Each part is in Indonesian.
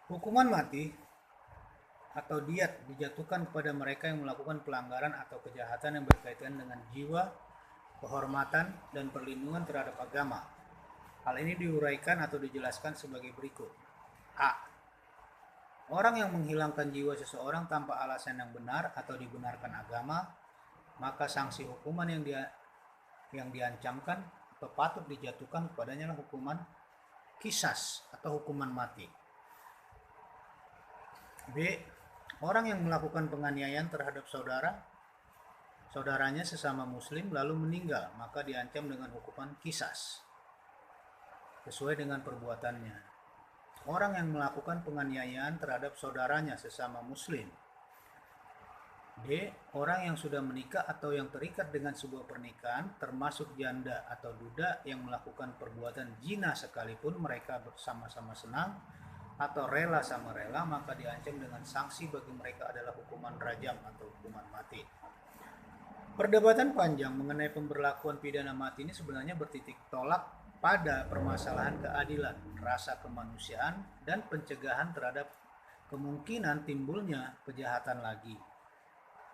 Hukuman mati atau diat dijatuhkan kepada mereka yang melakukan pelanggaran atau kejahatan yang berkaitan dengan jiwa, kehormatan, dan perlindungan terhadap agama. Hal ini diuraikan atau dijelaskan sebagai berikut. A. Orang yang menghilangkan jiwa seseorang tanpa alasan yang benar atau dibenarkan agama, maka sanksi hukuman yang diancamkan atau patut dijatuhkan kepadanya adalah hukuman qisas atau hukuman mati. B. Orang yang melakukan penganiayaan terhadap saudaranya sesama muslim lalu meninggal, maka diancam dengan hukuman qisas sesuai dengan perbuatannya. Orang yang melakukan penganiayaan terhadap saudaranya sesama muslim. D. Orang yang sudah menikah atau yang terikat dengan sebuah pernikahan, termasuk janda atau duda yang melakukan perbuatan zina sekalipun mereka bersama-sama senang atau rela sama rela, maka diancam dengan sanksi bagi mereka adalah hukuman rajam atau hukuman mati. Perdebatan panjang mengenai pemberlakuan pidana mati ini sebenarnya bertitik tolak pada permasalahan keadilan, rasa kemanusiaan, dan pencegahan terhadap kemungkinan timbulnya kejahatan lagi.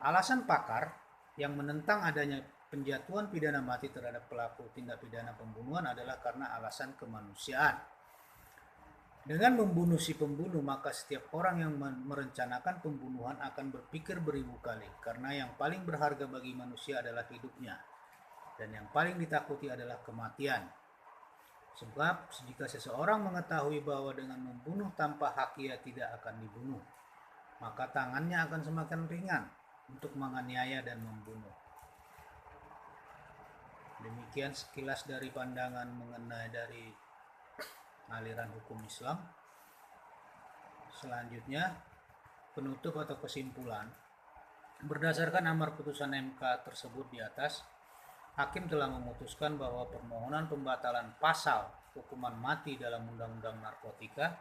Alasan pakar yang menentang adanya penjatuhan pidana mati terhadap pelaku tindak pidana pembunuhan adalah karena alasan kemanusiaan. Dengan membunuh si pembunuh, maka setiap orang yang merencanakan pembunuhan akan berpikir beribu kali, karena yang paling berharga bagi manusia adalah hidupnya, dan yang paling ditakuti adalah kematian. Sebab jika seseorang mengetahui bahwa dengan membunuh tanpa hak ia tidak akan dibunuh, maka tangannya akan semakin ringan untuk menganiaya dan membunuh. Demikian sekilas dari pandangan mengenai dari aliran hukum Islam. Selanjutnya, penutup atau kesimpulan. Berdasarkan amar putusan MK tersebut di atas, Hakim telah memutuskan bahwa permohonan pembatalan pasal hukuman mati dalam Undang-Undang Narkotika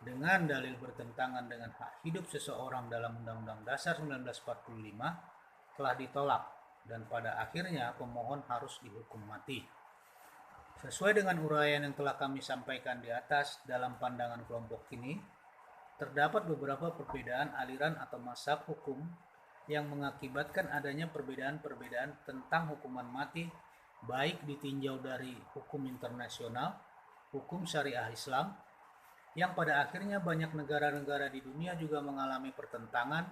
dengan dalil bertentangan dengan hak hidup seseorang dalam Undang-Undang Dasar 1945 telah ditolak, dan pada akhirnya pemohon harus dihukum mati. Sesuai dengan uraian yang telah kami sampaikan di atas, dalam pandangan kelompok ini, terdapat beberapa perbedaan aliran atau mazhab hukum yang mengakibatkan adanya perbedaan-perbedaan tentang hukuman mati, baik ditinjau dari hukum internasional, hukum syariah Islam, yang pada akhirnya banyak negara-negara di dunia juga mengalami pertentangan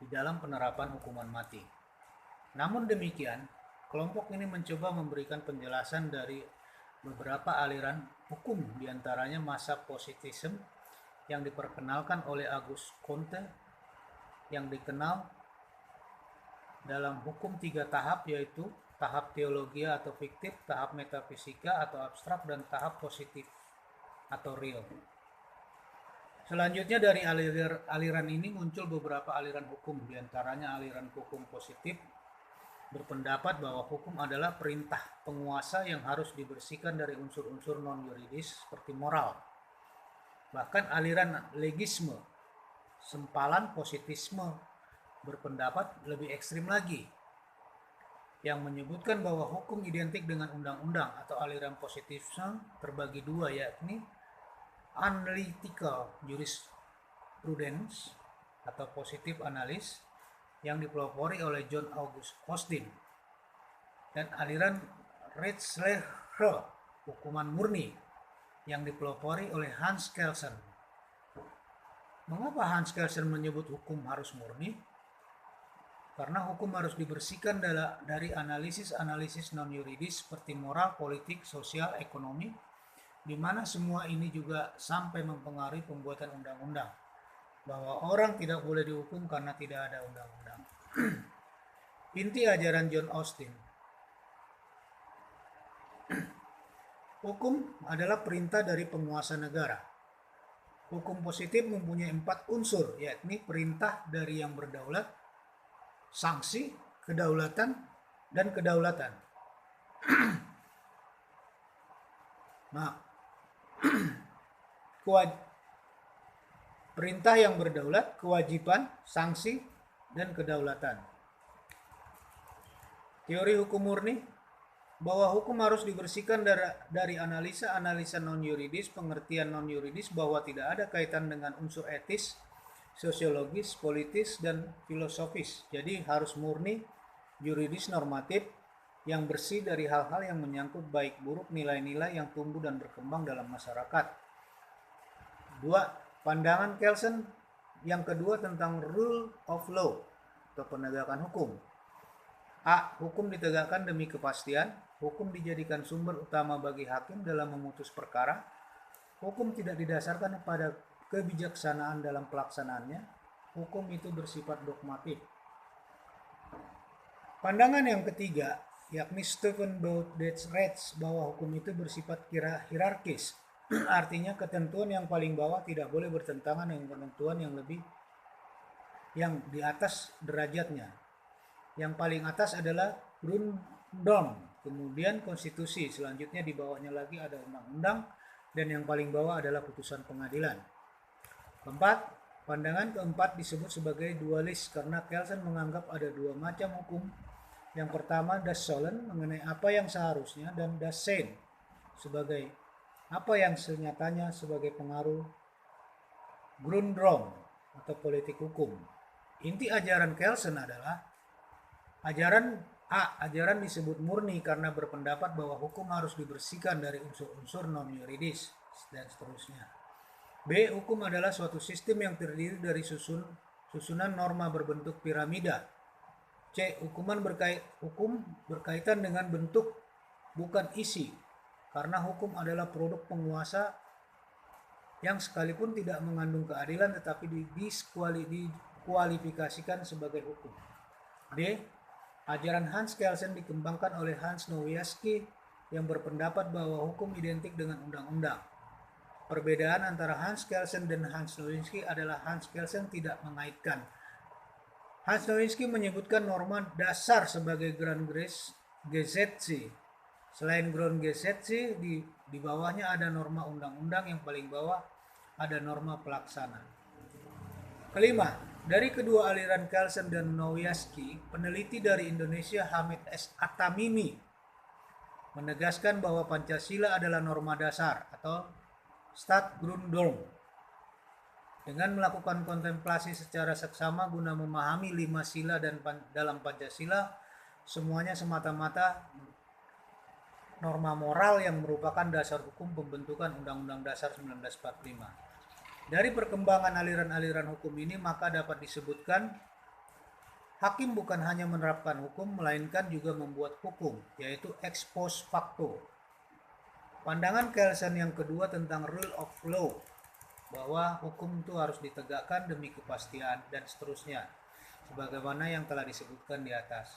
di dalam penerapan hukuman mati. Namun demikian, kelompok ini mencoba memberikan penjelasan dari beberapa aliran hukum, diantaranya mazhab positivisme yang diperkenalkan oleh Auguste Comte, yang dikenal dalam hukum 3 tahap, yaitu tahap teologi atau fiktif, tahap metafisika atau abstrak, dan tahap positif atau real. Selanjutnya dari aliran ini muncul beberapa aliran hukum, diantaranya aliran hukum positif berpendapat bahwa hukum adalah perintah penguasa yang harus dibersihkan dari unsur-unsur non-yuridis seperti moral. Bahkan aliran legisme, sempalan positisme, berpendapat lebih ekstrim lagi, yang menyebutkan bahwa hukum identik dengan undang-undang, atau aliran positisme terbagi dua, yakni analytical jurisprudence atau positif analis yang dipelopori oleh John August Austin, dan aliran Rechtslehre, hukuman murni, yang dipelopori oleh Hans Kelsen. Mengapa Hans Kelsen menyebut hukum harus murni? Karena hukum harus dibersihkan dari analisis-analisis non-yuridis seperti moral, politik, sosial, ekonomi, di mana semua ini juga sampai mempengaruhi pembuatan undang-undang, bahwa orang tidak boleh dihukum karena tidak ada undang-undang. Inti ajaran John Austin, hukum adalah perintah dari penguasa negara. Hukum positif mempunyai 4 unsur, yakni perintah dari yang berdaulat, sanksi, kedaulatan, dan kedaulatan. Nah, perintah yang berdaulat, kewajiban, sanksi, dan kedaulatan. Teori hukum murni bahwa hukum harus dibersihkan dari analisa non-yuridis, pengertian non-yuridis bahwa tidak ada kaitan dengan unsur etis, sosiologis, politis, dan filosofis. Jadi harus murni yuridis normatif yang bersih dari hal-hal yang menyangkut baik buruk nilai-nilai yang tumbuh dan berkembang dalam masyarakat. 2. Pandangan Kelsen yang kedua tentang rule of law atau penegakan hukum. A. Hukum ditegakkan demi kepastian. Hukum dijadikan sumber utama bagi hakim dalam memutus perkara. Hukum tidak didasarkan pada kebijaksanaan dalam pelaksanaannya. Hukum itu bersifat dogmatik. Pandangan yang ketiga, yakni Stephen Bout-Reitz, bahwa hukum itu bersifat hierarkis. Artinya ketentuan yang paling bawah tidak boleh bertentangan dengan ketentuan yang di atas derajatnya. Yang paling atas adalah Grundnorm, kemudian konstitusi, selanjutnya di bawahnya lagi ada undang-undang, dan yang paling bawah adalah putusan pengadilan. Keempat, pandangan keempat disebut sebagai dualis karena Kelsen menganggap ada dua macam hukum. Yang pertama, das Sollen, mengenai apa yang seharusnya, dan das Sein, sebagai apa yang senyatanya sebagai pengaruh Grundnorm atau politik hukum. Inti ajaran Kelsen adalah ajaran disebut murni karena berpendapat bahwa hukum harus dibersihkan dari unsur-unsur non-yuridis, dan seterusnya. B. Hukum adalah suatu sistem yang terdiri dari susunan norma berbentuk piramida. C. Hukum berkaitan dengan bentuk, bukan isi, karena hukum adalah produk penguasa yang sekalipun tidak mengandung keadilan tetapi dikualifikasikan sebagai hukum. D. Ajaran Hans Kelsen dikembangkan oleh Hans Nowieski yang berpendapat bahwa hukum identik dengan undang-undang. Perbedaan antara Hans Kelsen dan Hans Nowieski adalah Hans Kelsen tidak mengaitkan. Hans Nowieski menyebutkan norma dasar sebagai Grundgesetze. Selain Grundgesetze, di bawahnya ada norma undang-undang, yang paling bawah ada norma pelaksana. Kelima, dari kedua aliran Kelsen dan Nowieski, peneliti dari Indonesia Hamid S. Atamimi menegaskan bahwa Pancasila adalah norma dasar atau Staatsgrundnorm. Dengan melakukan kontemplasi secara seksama guna memahami 5 sila dan dalam Pancasila, semuanya semata-mata norma moral yang merupakan dasar hukum pembentukan Undang-Undang Dasar 1945. Dari perkembangan aliran-aliran hukum ini maka dapat disebutkan hakim bukan hanya menerapkan hukum melainkan juga membuat hukum, yaitu ex post facto. Pandangan Kelsen yang kedua tentang rule of law, bahwa hukum itu harus ditegakkan demi kepastian dan seterusnya, sebagaimana yang telah disebutkan di atas.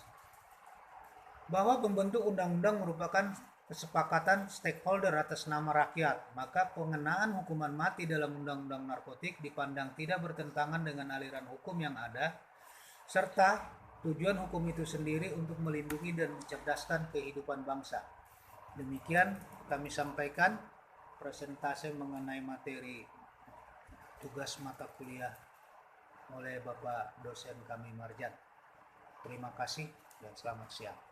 Bahwa pembentuk undang-undang merupakan kesepakatan stakeholder atas nama rakyat, maka pengenaan hukuman mati dalam undang-undang narkotik dipandang tidak bertentangan dengan aliran hukum yang ada, serta tujuan hukum itu sendiri untuk melindungi dan mencerdaskan kehidupan bangsa. Demikian kami sampaikan presentasi mengenai materi tugas mata kuliah oleh Bapak dosen kami Marjan. Terima kasih dan selamat siang.